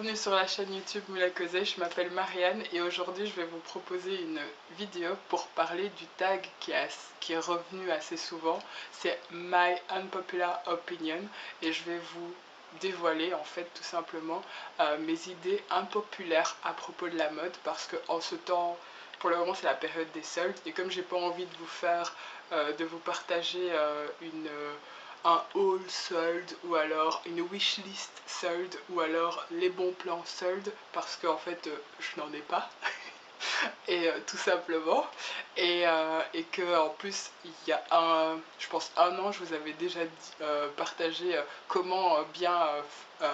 bienvenue sur la chaîne YouTube Moula Causé, je m'appelle Marianne et aujourd'hui je vais vous proposer une vidéo pour parler du tag qui est revenu assez souvent, c'est My Unpopular Opinion, et je vais vous dévoiler en fait tout simplement mes idées impopulaires à propos de la mode, parce que en ce temps, pour le moment c'est la période des soldes, et comme j'ai pas envie de vous faire, de vous partager un haul solde ou alors une wishlist solde ou alors les bons plans solde, parce qu'en fait je n'en ai pas et tout simplement, et que en plus il y a je pense un an, je vous avais déjà dit, partagé comment bien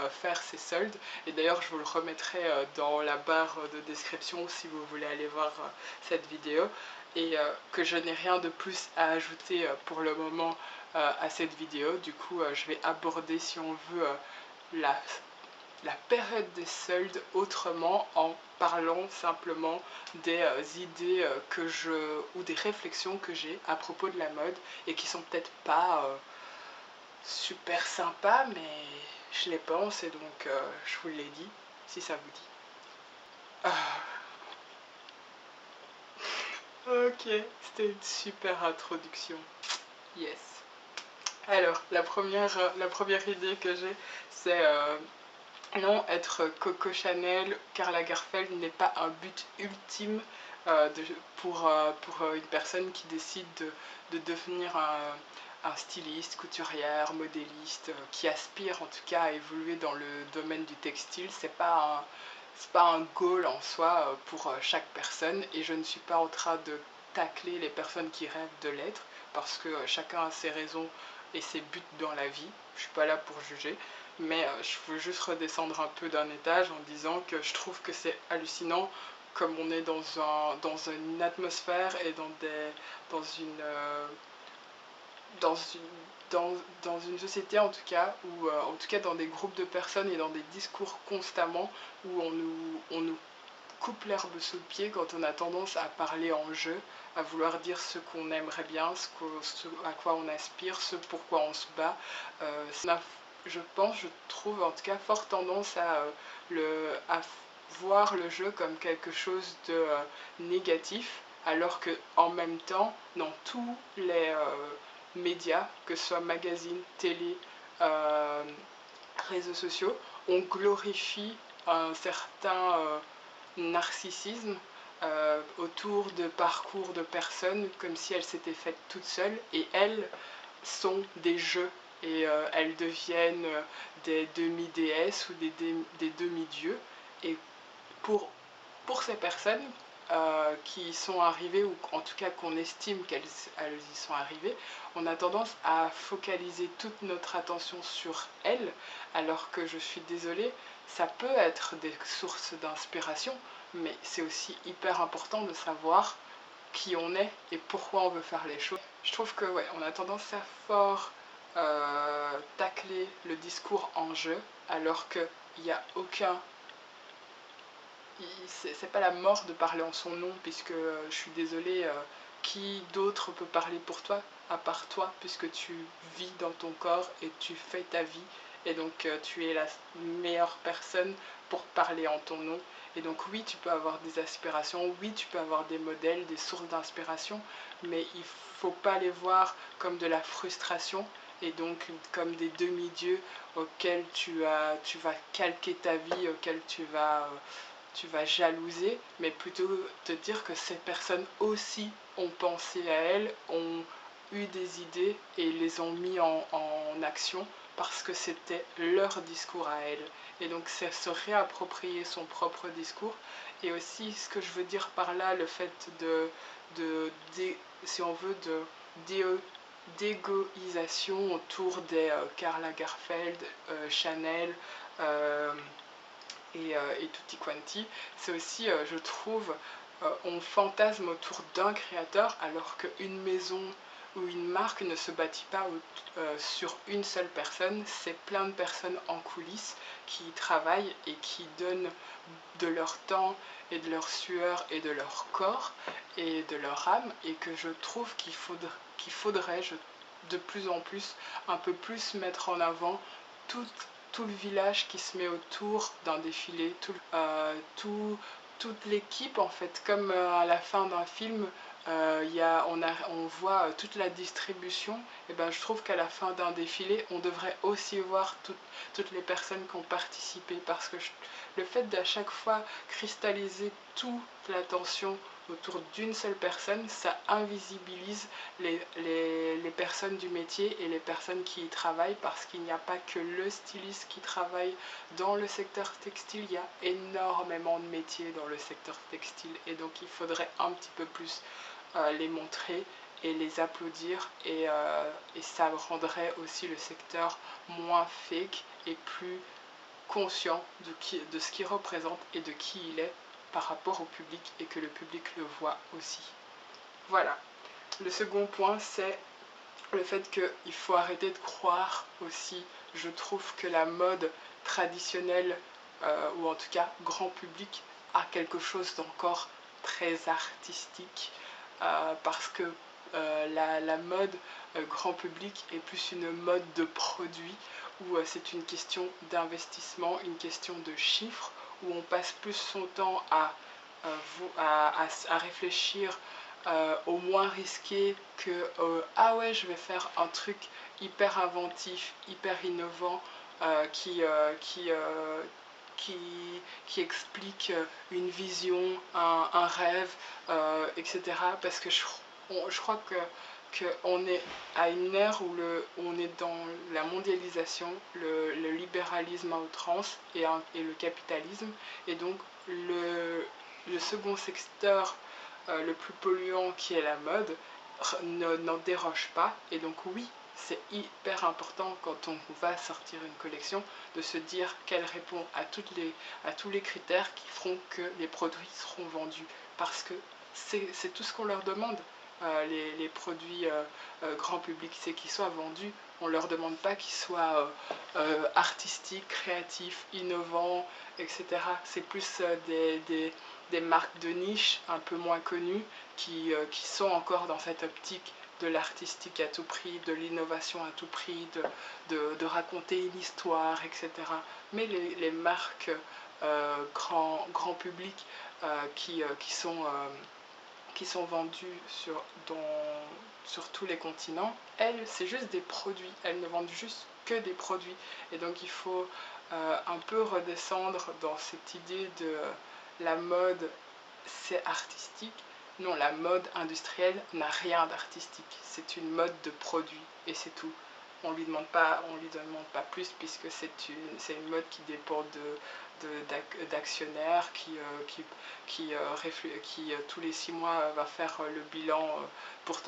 faire ces soldes, et d'ailleurs je vous le remettrai dans la barre de description si vous voulez aller voir cette vidéo, et que je n'ai rien de plus à ajouter pour le moment à cette vidéo. Du coup je vais aborder, si on veut, la période des soldes autrement, en parlant simplement des idées ou des réflexions que j'ai à propos de la mode, et qui sont peut-être pas super sympas, mais je les pense, et donc je vous l'ai dit, si ça vous dit. Ok, c'était une super introduction. Yes. Alors, la première idée que j'ai, c'est non, être Coco Chanel, Karl Lagerfeld n'est pas un but ultime pour une personne qui décide de devenir un styliste, couturière, modéliste, qui aspire en tout cas à évoluer dans le domaine du textile. C'est pas un goal en soi pour chaque personne, et je ne suis pas en train de tacler les personnes qui rêvent de l'être, parce que chacun a ses raisons et ses buts dans la vie. Je suis pas là pour juger, mais je veux juste redescendre un peu d'un étage en disant que je trouve que c'est hallucinant comme on est dans une atmosphère et dans une dans une dans une société en tout cas, ou en tout cas dans des groupes de personnes et dans des discours constamment, où on nous coupe l'herbe sous le pied quand on a tendance à parler en jeu, à vouloir dire ce qu'on aimerait bien, ce à quoi on aspire, ce pourquoi on se bat. Je trouve en tout cas fort tendance à voir le jeu comme quelque chose de négatif, alors que en même temps, dans tous les médias, que ce soit magazines, télé, réseaux sociaux, on glorifie un certain narcissisme autour de parcours de personnes, comme si elles s'étaient faites toutes seules, et elles sont des jeux, et elles deviennent des demi-déesses ou des demi-dieux. Et pour ces personnes qui y sont arrivées, ou en tout cas qu'on estime qu'elles y sont arrivées, on a tendance à focaliser toute notre attention sur elles, alors que, je suis désolée, ça peut être des sources d'inspiration, mais c'est aussi hyper important de savoir qui on est et pourquoi on veut faire les choses. Je trouve que ouais, on a tendance à fort tacler le discours en jeu, alors qu'il n'y a aucun... C'est pas la mort de parler en son nom, puisque je suis désolée, qui d'autre peut parler pour toi à part toi, puisque tu vis dans ton corps et tu fais ta vie, et donc tu es la meilleure personne pour parler en ton nom. Et donc oui, tu peux avoir des aspirations, oui, tu peux avoir des modèles, des sources d'inspiration, mais il faut pas les voir comme de la frustration, et donc comme des demi-dieux auxquels tu vas calquer ta vie, auxquels tu vas jalouser, mais plutôt te dire que ces personnes aussi ont pensé à elles, ont eu des idées et les ont mis en action, parce que c'était leur discours à elles. Et donc c'est se réapproprier son propre discours. Et aussi, ce que je veux dire par là, le fait si on veut, d'égoïsation autour des Karl Lagerfeld, Chanel, et tutti quanti, c'est aussi, je trouve, on fantasme autour d'un créateur, alors qu'une maison ou une marque ne se bâtit pas sur une seule personne. C'est plein de personnes en coulisses qui y travaillent et qui donnent de leur temps et de leur sueur et de leur corps et de leur âme, et que je trouve qu'il faudrait de plus en plus, un peu plus mettre en avant toutes tout le village qui se met autour d'un défilé, toute l'équipe en fait, comme à la fin d'un film, on voit toute la distribution. Et ben, je trouve qu'à la fin d'un défilé, on devrait aussi voir toutes les personnes qui ont participé, parce que le fait d'à chaque fois cristalliser toute l'attention autour d'une seule personne, ça invisibilise les personnes du métier et les personnes qui y travaillent, parce qu'il n'y a pas que le styliste qui travaille dans le secteur textile, il y a énormément de métiers dans le secteur textile, et donc il faudrait un petit peu plus les montrer et les applaudir, et ça rendrait aussi le secteur moins fake et plus conscient de ce qu'il représente et de qui il est par rapport au public, et que le public le voit aussi. Voilà. Le second point, c'est le fait qu'il faut arrêter de croire aussi. Je trouve que la mode traditionnelle, ou en tout cas grand public, a quelque chose d'encore très artistique, parce que la mode grand public est plus une mode de produit, où c'est une question d'investissement, une question de chiffres, où on passe plus son temps à réfléchir au moins risqué que ah ouais, je vais faire un truc hyper inventif, hyper innovant, qui explique une vision, un rêve, etc. Parce que je crois qu'on est à une ère où on est dans la mondialisation, le libéralisme à outrance et le capitalisme. Et donc le second secteur le plus polluant, qui est la mode, n'en déroge pas. Et donc oui, c'est hyper important quand on va sortir une collection de se dire qu'elle répond à tous les critères qui feront que les produits seront vendus, parce que c'est tout ce qu'on leur demande. Les produits grand public, c'est qu'ils soient vendus. On ne leur demande pas qu'ils soient artistiques, créatifs, innovants, etc. C'est plus des marques de niche un peu moins connues qui sont encore dans cette optique de l'artistique à tout prix, de l'innovation à tout prix, de raconter une histoire, etc. Mais les marques grand public qui sont vendues sur tous les continents, elles, c'est juste des produits. Elles ne vendent juste que des produits. Et donc il faut un peu redescendre dans cette idée de la mode, c'est artistique. Non, la mode industrielle n'a rien d'artistique. C'est une mode de produit et c'est tout. On lui demande pas plus, puisque c'est une mode qui dépend d'actionnaires qui tous les 6 mois va faire le bilan pour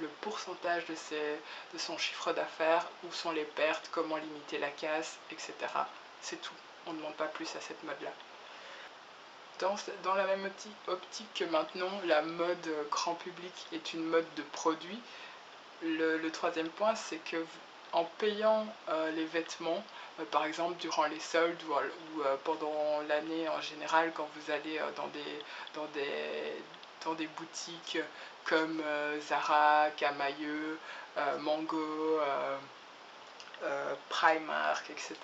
le pourcentage de son chiffre d'affaires, où sont les pertes, comment limiter la casse, etc. C'est tout. On ne demande pas plus à cette mode-là. Dans la même optique que maintenant la mode grand public est une mode de produit, le troisième point, c'est que en payant les vêtements, par exemple durant les soldes ou pendant l'année en général, quand vous allez dans des boutiques comme Zara, Camaïeu, Mango, Primark, etc.,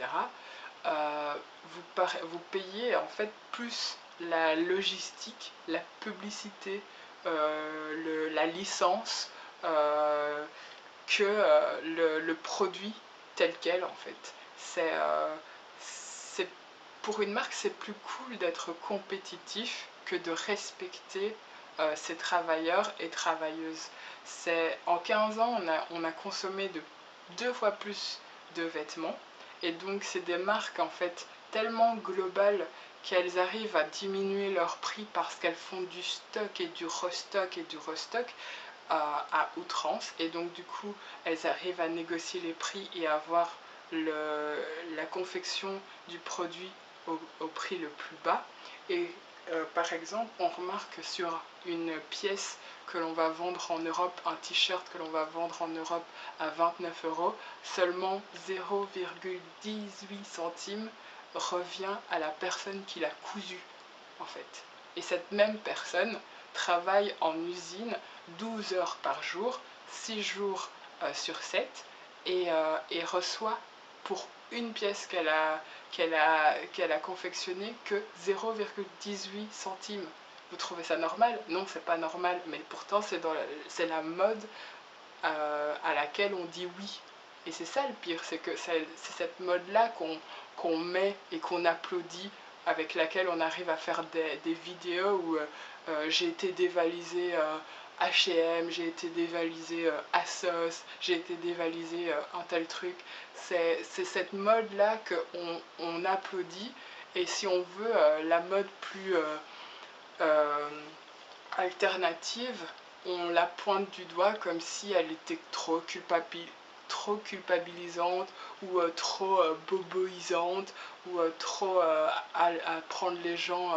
vous payez en fait plus la logistique, la publicité, la licence, que le produit tel quel en fait. Pour une marque, c'est plus cool d'être compétitif que de respecter ses travailleurs et travailleuses. En 15 ans, on a consommé 2 fois plus de vêtements, et donc c'est des marques en fait tellement globales qu'elles arrivent à diminuer leur prix parce qu'elles font du stock et du restock à outrance, et donc du coup elles arrivent à négocier les prix et à avoir la confection du produit au prix le plus bas. Et par exemple, on remarque sur une pièce que l'on va vendre en Europe, un t-shirt que l'on va vendre en Europe à 29 €, seulement 0,18 centimes revient à la personne qui l'a cousu en fait. Et cette même personne travaille en usine 12 heures par jour, 6 jours sur 7, et reçoit pour une pièce qu'elle a confectionnée que 0,18 centimes. Vous trouvez ça normal? Non, c'est pas normal, mais pourtant c'est la mode à laquelle on dit oui. Et c'est ça le pire, c'est que c'est cette mode-là qu'on met et qu'on applaudit, avec laquelle on arrive à faire des vidéos où j'ai été dévalisé H&M, j'ai été dévalisé ASOS, j'ai été dévalisé un tel truc. C'est cette mode-là qu'on applaudit, et si on veut la mode plus euh, alternative, on la pointe du doigt comme si elle était trop culpabilisante, ou trop boboisante, ou trop à prendre les gens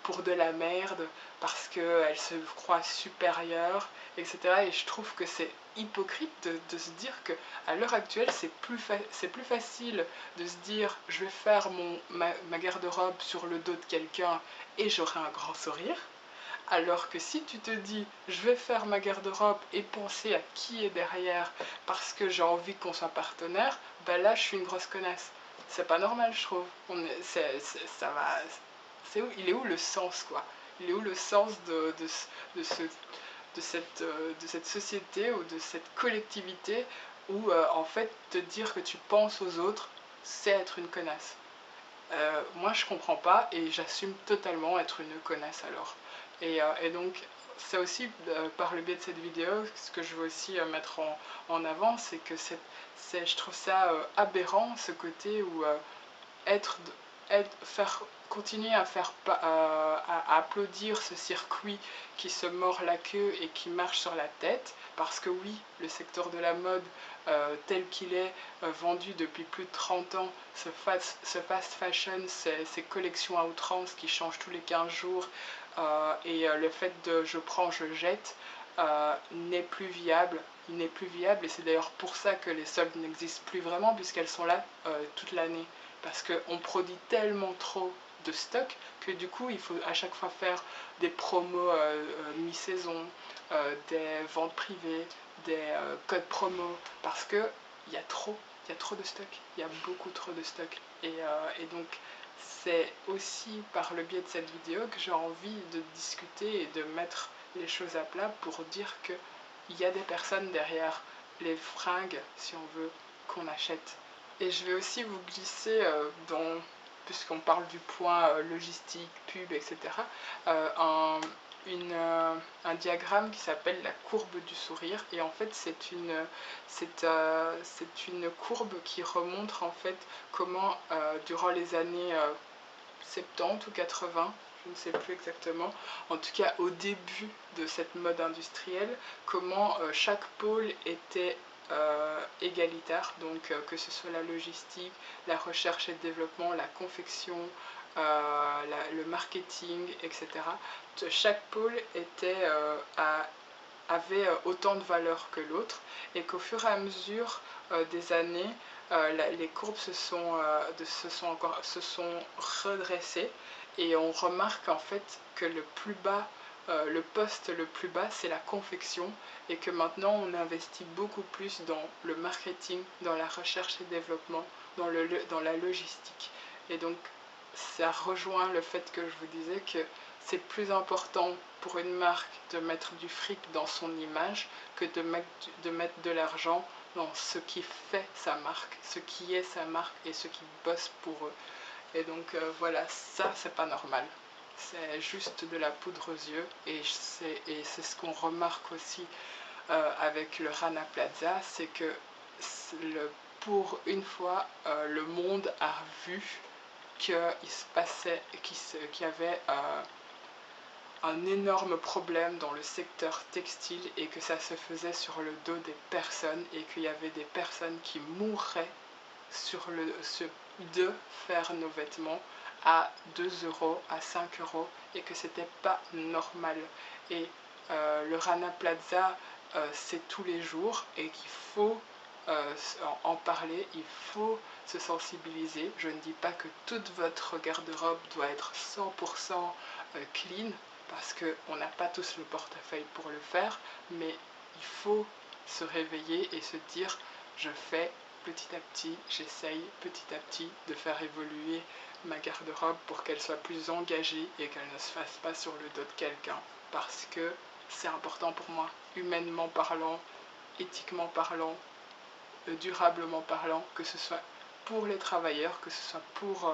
pour de la merde parce qu'elle se croit supérieure, etc. Et je trouve que c'est hypocrite de se dire que à l'heure actuelle c'est plus facile de se dire je vais faire ma garde-robe sur le dos de quelqu'un et j'aurai un grand sourire, alors que si tu te dis je vais faire ma garde-robe et penser à qui est derrière parce que j'ai envie qu'on soit partenaire, ben là je suis une grosse connasse. C'est pas normal, je trouve. Ça va. Il est où le sens, quoi? Il est où le sens de, ce, de cette société ou de cette collectivité où en fait te dire que tu penses aux autres, c'est être une connasse? Moi je comprends pas et j'assume totalement être une connasse alors. Et donc c'est aussi par le biais de cette vidéo, ce que je veux aussi mettre en avant, c'est que je trouve ça aberrant, ce côté où être, continuer à à applaudir ce circuit qui se mord la queue et qui marche sur la tête, parce que oui, le secteur de la mode tel qu'il est vendu depuis plus de 30 ans, ce fast fashion, ces collections à outrance qui changent tous les 15 jours, et le fait de je prends, je jette, n'est plus viable. Il n'est plus viable, et c'est d'ailleurs pour ça que les soldes n'existent plus vraiment, puisqu'elles sont là toute l'année. Parce qu'on produit tellement trop de stock que du coup il faut à chaque fois faire des promos mi-saison, des ventes privées, des codes promo, parce que il y a trop de stock, il y a beaucoup trop de stock. Et donc c'est aussi par le biais de cette vidéo que j'ai envie de discuter et de mettre les choses à plat pour dire qu'il y a des personnes derrière les fringues, si on veut, qu'on achète. Et je vais aussi vous glisser puisqu'on parle du point logistique, pub, etc., euh, un diagramme qui s'appelle la courbe du sourire. Et en fait, c'est une courbe qui remontre en fait comment, durant les années 70 ou 80, je ne sais plus exactement, en tout cas au début de cette mode industrielle, comment chaque pôle était égalitaire, donc que ce soit la logistique, la recherche et le développement, la confection, le marketing, etc. Chaque pôle avait autant de valeur que l'autre, et qu'au fur et à mesure des années, les courbes se sont redressées, et on remarque en fait que le poste le plus bas, c'est la confection, et que maintenant on investit beaucoup plus dans le marketing, dans la recherche et développement, dans la logistique. Et donc ça rejoint le fait que je vous disais que c'est plus important pour une marque de mettre du fric dans son image que de mettre de l'argent dans ce qui fait sa marque, ce qui est sa marque et ce qui bosse pour eux. Et donc voilà, ça c'est pas normal. C'est juste de la poudre aux yeux, et c'est ce qu'on remarque aussi avec le Rana Plaza, c'est que pour une fois, le monde a vu qu'il se passait, qu'il y avait un énorme problème dans le secteur textile, et que ça se faisait sur le dos des personnes, et qu'il y avait des personnes qui mourraient de faire nos vêtements à 2 euros, à 5 euros, et que c'était pas normal. Et le Rana Plaza, c'est tous les jours, et qu'il faut en parler, il faut se sensibiliser. Je ne dis pas que toute votre garde-robe doit être 100% clean, parce qu'on n'a pas tous le portefeuille pour le faire, mais il faut se réveiller et se dire je fais petit à petit, j'essaye petit à petit de faire évoluer ma garde-robe pour qu'elle soit plus engagée et qu'elle ne se fasse pas sur le dos de quelqu'un, parce que c'est important pour moi, humainement parlant, éthiquement parlant, durablement parlant, que ce soit pour les travailleurs, que ce soit pour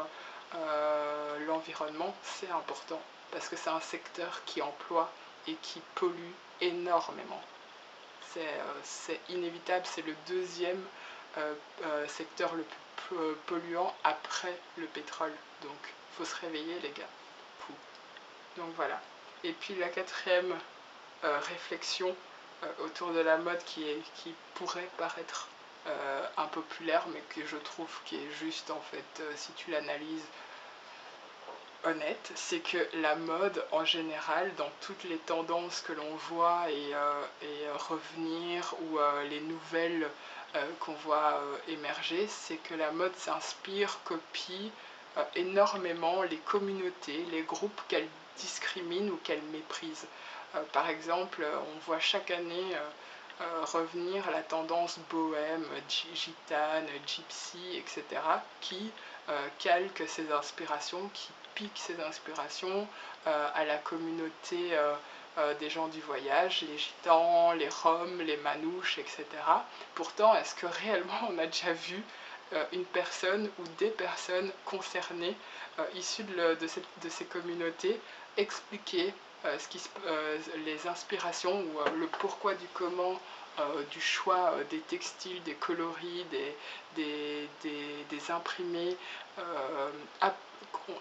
l'environnement, c'est important, parce que c'est un secteur qui emploie et qui pollue énormément. C'est inévitable, c'est le deuxième secteur le plus polluant après le pétrole. Donc, il faut se réveiller, les gars. Fou. Donc voilà. Et puis la quatrième réflexion autour de la mode qui pourrait paraître impopulaire, mais que je trouve qui est juste, en fait, si tu l'analyses, honnête, c'est que la mode en général, dans toutes les tendances que l'on voit et revenir, ou les nouvelles qu'on voit émerger, c'est que la mode s'inspire, copie énormément les communautés, les groupes qu'elle discrimine ou qu'elle méprise. Par exemple, on voit chaque année revenir la tendance bohème, gitane, gypsy, etc., qui calque ses inspirations, qui pique ses inspirations à la communauté des gens du voyage, les gitans, les roms, les manouches, etc. Pourtant, est-ce que réellement on a déjà vu une personne ou des personnes concernées issues de ces communautés expliquer les inspirations ou le pourquoi du comment du choix des textiles, des coloris, des imprimés.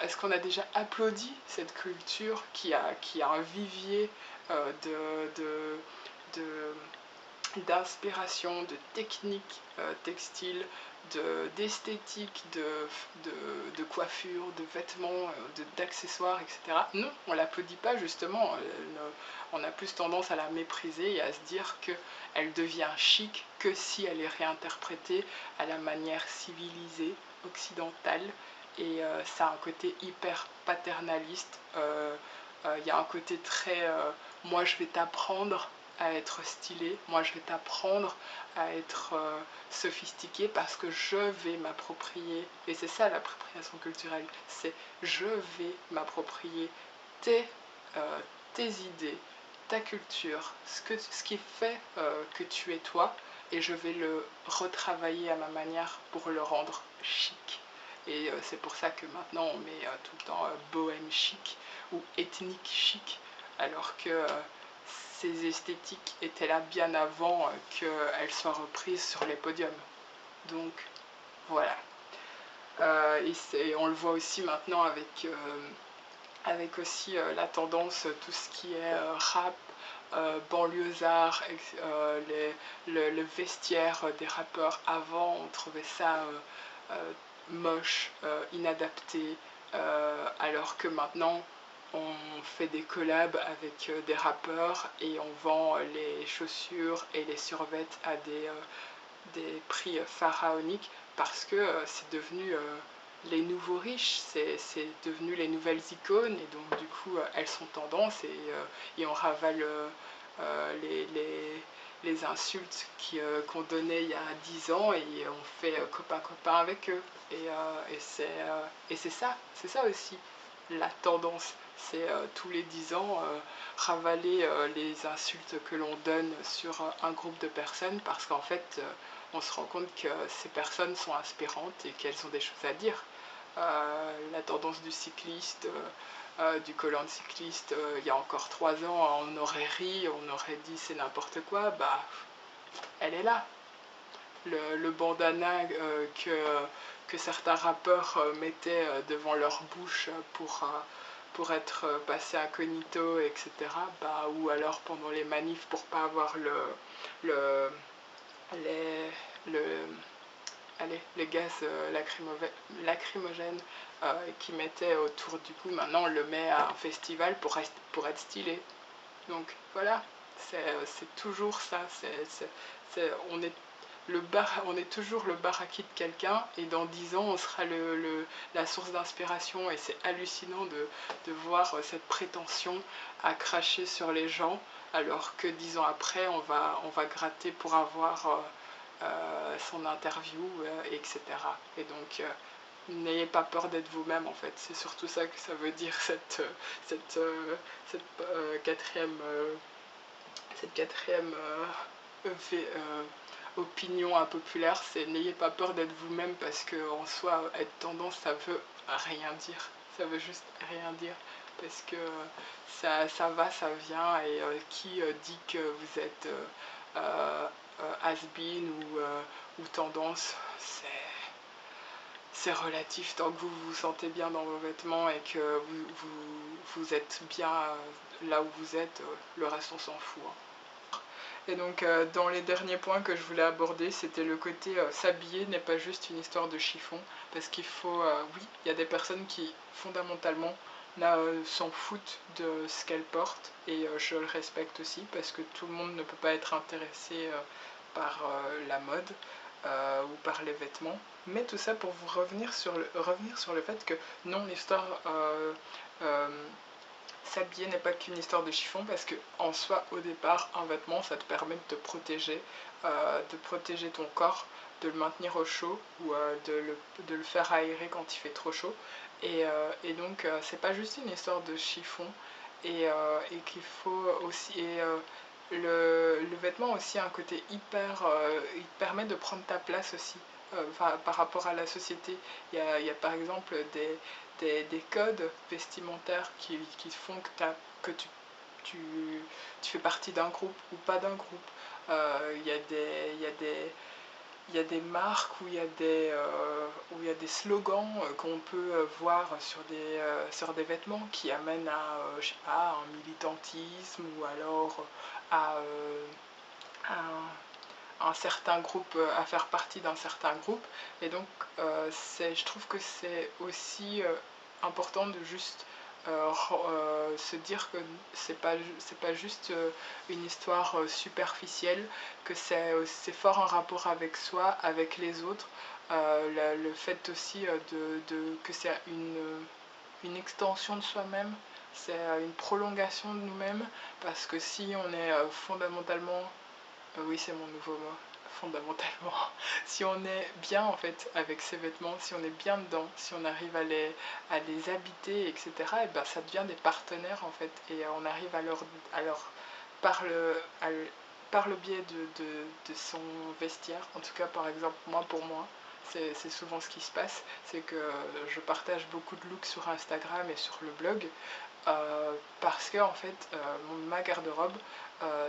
Est-ce qu'on a déjà applaudi cette culture qui a un vivier d'inspiration, de techniques textiles, d'esthétique, de coiffure, de vêtements, d'accessoires, etc. Non, on ne l'applaudit pas, justement. On a plus tendance à la mépriser et à se dire qu'elle devient chic que si elle est réinterprétée à la manière civilisée, occidentale. Et ça a un côté hyper paternaliste. Il y a un côté très moi je vais t'apprendre à être stylé, moi je vais t'apprendre à être sophistiqué parce que je vais m'approprier, et c'est ça l'appropriation culturelle, c'est je vais m'approprier tes, tes idées, ta culture, ce qui fait que tu es toi, et je vais le retravailler à ma manière pour le rendre chic. Et c'est pour ça que maintenant on met tout le temps bohème chic ou ethnique chic, alors que ces esthétiques étaient là bien avant qu'elles soient reprises sur les podiums. Donc voilà. Et on le voit aussi maintenant avec aussi la tendance, tout ce qui est rap, banlieusard, le vestiaire des rappeurs. Avant, on trouvait ça moche, inadapté, alors que maintenant on fait des collabs avec des rappeurs et on vend les chaussures et les survêtements à des prix pharaoniques, parce que c'est devenu les nouveaux riches, c'est devenu les nouvelles icônes, et donc du coup elles sont tendance, et on ravale les insultes qu'on donnait il y a 10 ans, et on fait copain-copain avec eux. Et c'est ça aussi la tendance, c'est tous les 10 ans ravaler les insultes que l'on donne sur un groupe de personnes, parce qu'en fait on se rend compte que ces personnes sont inspirantes et qu'elles ont des choses à dire. La tendance du cycliste, du collant de cycliste, il y a encore 3 ans, on aurait ri, on aurait dit c'est n'importe quoi, bah elle est là. Le bandana que certains rappeurs mettaient devant leur bouche pour être passé incognito, etc. Bah, ou alors pendant les manifs pour pas avoir les, les gaz lacrymogènes qui mettaient autour du cou. Maintenant on le met à un festival pour être stylé. Donc voilà, c'est toujours ça. On est toujours le baraki de quelqu'un, et dans 10 ans on sera la source d'inspiration, et c'est hallucinant de voir cette prétention à cracher sur les gens, alors que 10 ans après on va gratter pour avoir son interview, etc. Et donc n'ayez pas peur d'être vous-même en fait, c'est surtout ça que ça veut dire cette quatrième opinion impopulaire, c'est n'ayez pas peur d'être vous-même parce que en soi être tendance ça veut rien dire, ça veut juste rien dire parce que ça va, ça vient et qui dit que vous êtes has-been ou tendance, c'est relatif tant que vous vous sentez bien dans vos vêtements et que vous êtes bien là où vous êtes, le reste on s'en fout. Et donc dans les derniers points que je voulais aborder, c'était le côté s'habiller n'est pas juste une histoire de chiffon, parce qu'il faut, oui, il y a des personnes qui fondamentalement s'en foutent de ce qu'elles portent, et je le respecte aussi, parce que tout le monde ne peut pas être intéressé par la mode ou par les vêtements. Mais tout ça pour vous revenir sur le fait que non, l'histoire s'habiller n'est pas qu'une histoire de chiffon, parce que en soi au départ un vêtement ça te permet de te protéger, ton corps, de le maintenir au chaud ou de le faire aérer quand il fait trop chaud, et donc c'est pas juste une histoire de chiffon, et qu'il faut aussi, le vêtement a aussi un côté hyper, il te permet de prendre ta place aussi, par rapport à la société. Il y a par exemple des codes vestimentaires qui font que tu fais partie d'un groupe ou pas d'un groupe. Il y a des marques où il y a des slogans qu'on peut voir sur des vêtements qui amènent à, je sais pas, un militantisme ou alors à un certain groupe, à faire partie d'un certain groupe. Et donc je trouve que c'est aussi important de juste se dire que c'est pas juste une histoire superficielle, que c'est fort en rapport avec soi, avec les autres, le fait aussi que c'est une extension de soi-même, c'est une prolongation de nous-mêmes, parce que si on est fondamentalement, oui c'est mon nouveau mot, fondamentalement, si on est bien en fait avec ces vêtements, si on est bien dedans, si on arrive à les habiter, etc., et ben ça devient des partenaires en fait, et on arrive à leur par le biais de son vestiaire, en tout cas par exemple pour moi, c'est souvent ce qui se passe, c'est que je partage beaucoup de looks sur Instagram et sur le blog, parce que en fait ma garde-robe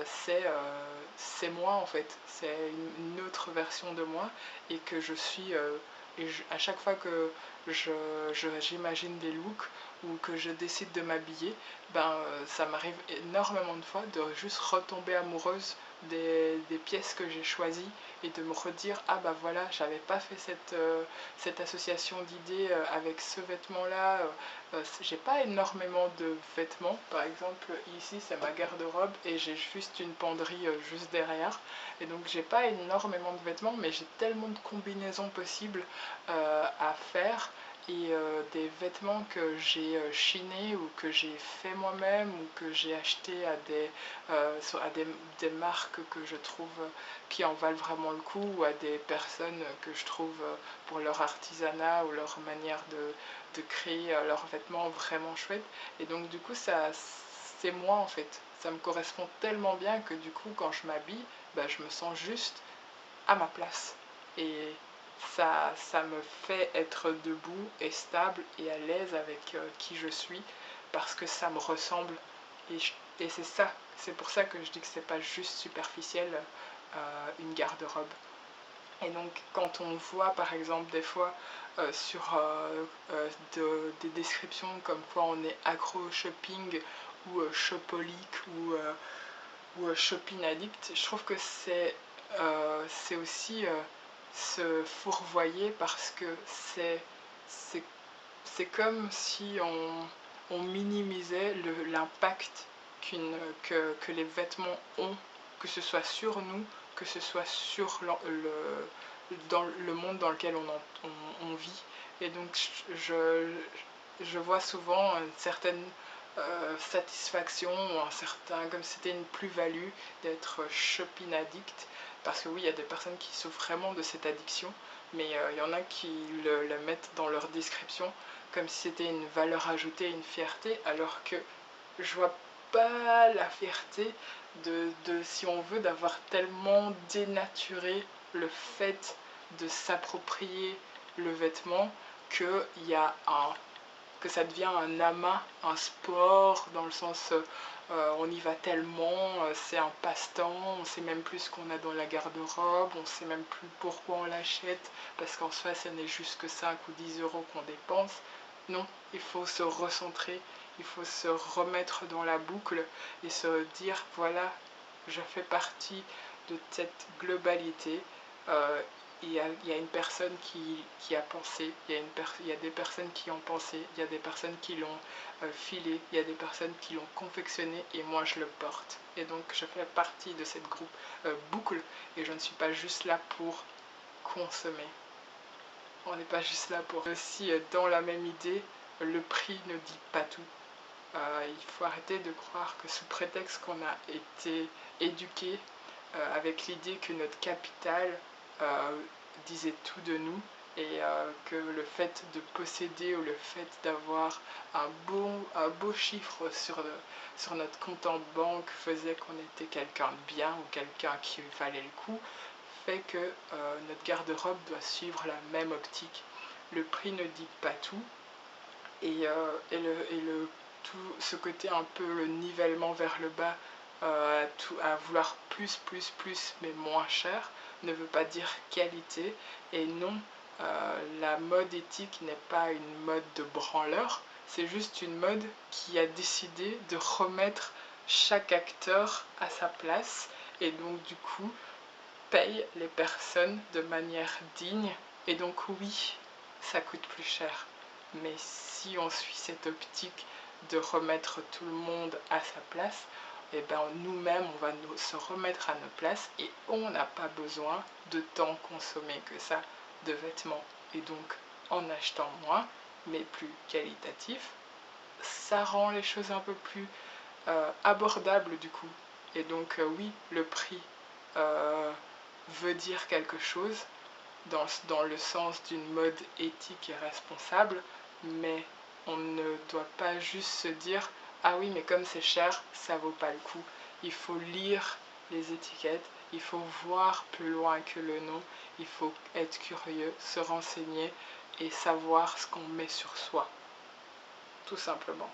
c'est moi en fait, c'est une autre version de moi, et que je suis à chaque fois que j'imagine des looks ou que je décide de m'habiller, ben ça m'arrive énormément de fois de juste retomber amoureuse des pièces que j'ai choisies, et de me redire ah bah voilà, j'avais pas fait cette association d'idées avec ce vêtement là. J'ai pas énormément de vêtements, par exemple ici c'est ma garde-robe et j'ai juste une penderie juste derrière, et donc j'ai pas énormément de vêtements, mais j'ai tellement de combinaisons possibles à faire, et des vêtements que j'ai chinés ou que j'ai fait moi-même ou que j'ai acheté des marques que je trouve qui en valent vraiment le coup, ou à des personnes que je trouve pour leur artisanat ou leur manière de créer leurs vêtements vraiment chouettes. Et donc du coup c'est moi en fait, ça me correspond tellement bien que du coup quand je m'habille, bah, je me sens juste à ma place, et ça me fait être debout et stable et à l'aise avec qui je suis, parce que ça me ressemble, et, et c'est pour ça que je dis que c'est pas juste superficiel, une garde-robe. Et donc quand on voit par exemple des fois sur des descriptions comme quoi on est accro au shopping ou shopaholic ou shopping addict, je trouve que c'est aussi se fourvoyer, parce que c'est comme si on minimisait l'impact que les vêtements ont, que ce soit sur nous, que ce soit sur dans le monde dans lequel on vit. Et donc je vois souvent certaines satisfaction, ou un certain, comme c'était une plus-value d'être shopping addict, parce que oui, il y a des personnes qui souffrent vraiment de cette addiction, mais il y en a qui la mettent dans leur description comme si c'était une valeur ajoutée, une fierté, alors que je vois pas la fierté si on veut, d'avoir tellement dénaturé le fait de s'approprier le vêtement que ça devient un amas, un sport, dans le sens on y va tellement, c'est un passe-temps, on sait même plus ce qu'on a dans la garde-robe, on sait même plus pourquoi on l'achète, parce qu'en soi ce n'est juste que 5 ou 10 euros qu'on dépense. Non, il faut se recentrer, il faut se remettre dans la boucle et se dire voilà, je fais partie de cette globalité. Il y a une personne qui a pensé, il y a des personnes qui ont pensé, il y a des personnes qui l'ont filé, il y a des personnes qui l'ont confectionné et moi je le porte. Et donc je fais partie de cette boucle et je ne suis pas juste là pour consommer. On n'est pas juste là pour... Aussi dans la même idée, le prix ne dit pas tout. Il faut arrêter de croire que sous prétexte qu'on a été éduqué avec l'idée que notre capital disait tout de nous et que le fait de posséder ou le fait d'avoir un beau chiffre sur notre compte en banque faisait qu'on était quelqu'un de bien ou quelqu'un qui valait le coup, fait que notre garde-robe doit suivre la même optique. Le prix ne dit pas tout et tout ce côté un peu le nivellement vers le bas, à vouloir plus mais moins cher, ne veut pas dire qualité. Et non, la mode éthique n'est pas une mode de branleur, c'est juste une mode qui a décidé de remettre chaque acteur à sa place et donc du coup paye les personnes de manière digne. Et donc oui, ça coûte plus cher, mais si on suit cette optique de remettre tout le monde à sa place, et ben nous-mêmes on va se remettre à nos places et on n'a pas besoin de tant consommer que ça de vêtements. Et donc en achetant moins mais plus qualitatif, ça rend les choses un peu plus abordables du coup. Et donc oui, le prix veut dire quelque chose dans le sens d'une mode éthique et responsable, mais on ne doit pas juste se dire ah oui mais comme c'est cher ça vaut pas le coup. Il faut lire les étiquettes, il faut voir plus loin que le nom, il faut être curieux, se renseigner et savoir ce qu'on met sur soi, tout simplement.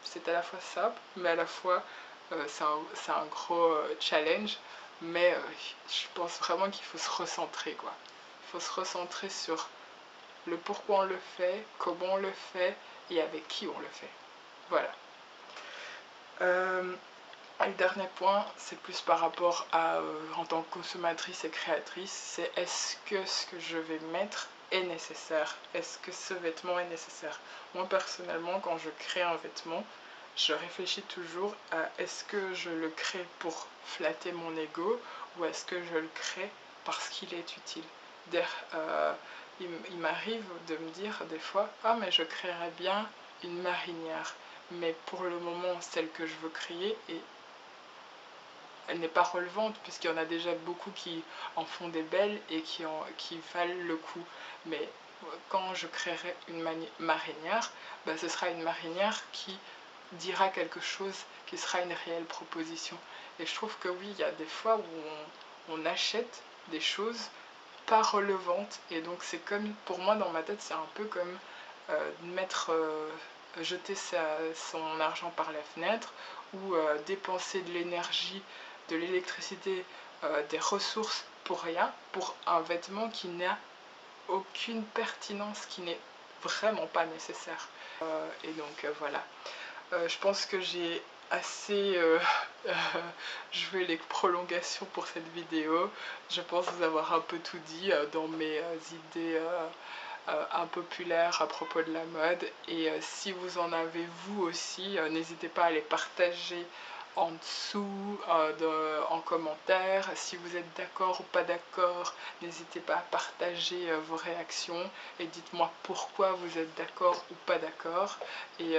C'est à la fois simple mais à la fois c'est un gros challenge, mais je pense vraiment qu'il faut se recentrer quoi. Il faut se recentrer sur le pourquoi on le fait, comment on le fait et avec qui on le fait. Voilà. Le dernier point, c'est plus par rapport à, en tant que consommatrice et créatrice, c'est est-ce que ce que je vais mettre est nécessaire? Est-ce que ce vêtement est nécessaire? Moi personnellement, quand je crée un vêtement, je réfléchis toujours à est-ce que je le crée pour flatter mon ego ou est-ce que je le crée parce qu'il est utile. Il m'arrive de me dire des fois ah mais je créerais bien une marinière, mais pour le moment celle que je veux créer elle n'est pas relevante puisqu'il y en a déjà beaucoup qui en font des belles et qui valent le coup. Mais quand je créerai une marinière, bah, ce sera une marinière qui dira quelque chose, qui sera une réelle proposition. Et je trouve que oui, il y a des fois où on achète des choses pas relevantes et donc c'est comme, pour moi dans ma tête, c'est un peu comme jeter son argent par la fenêtre ou dépenser de l'énergie, de l'électricité, des ressources pour rien, pour un vêtement qui n'a aucune pertinence, qui n'est vraiment pas nécessaire. Et donc voilà. Je pense que j'ai assez joué les prolongations pour cette vidéo. Je pense vous avoir un peu tout dit dans mes idées impopulaires à propos de la mode. Et si vous en avez vous aussi, n'hésitez pas à les partager en dessous, en commentaire. Si vous êtes d'accord ou pas d'accord, n'hésitez pas à partager vos réactions et dites-moi pourquoi vous êtes d'accord ou pas d'accord. Et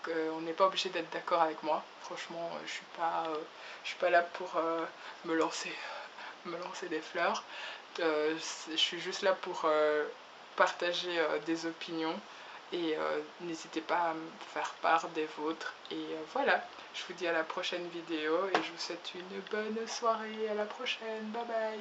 qu'on n'est pas obligé d'être d'accord avec moi. Franchement, je suis pas là pour me lancer des fleurs. Je suis juste là pour partager des opinions et n'hésitez pas à me faire part des vôtres. Et voilà, je vous dis à la prochaine vidéo et je vous souhaite une bonne soirée. À la prochaine, bye bye.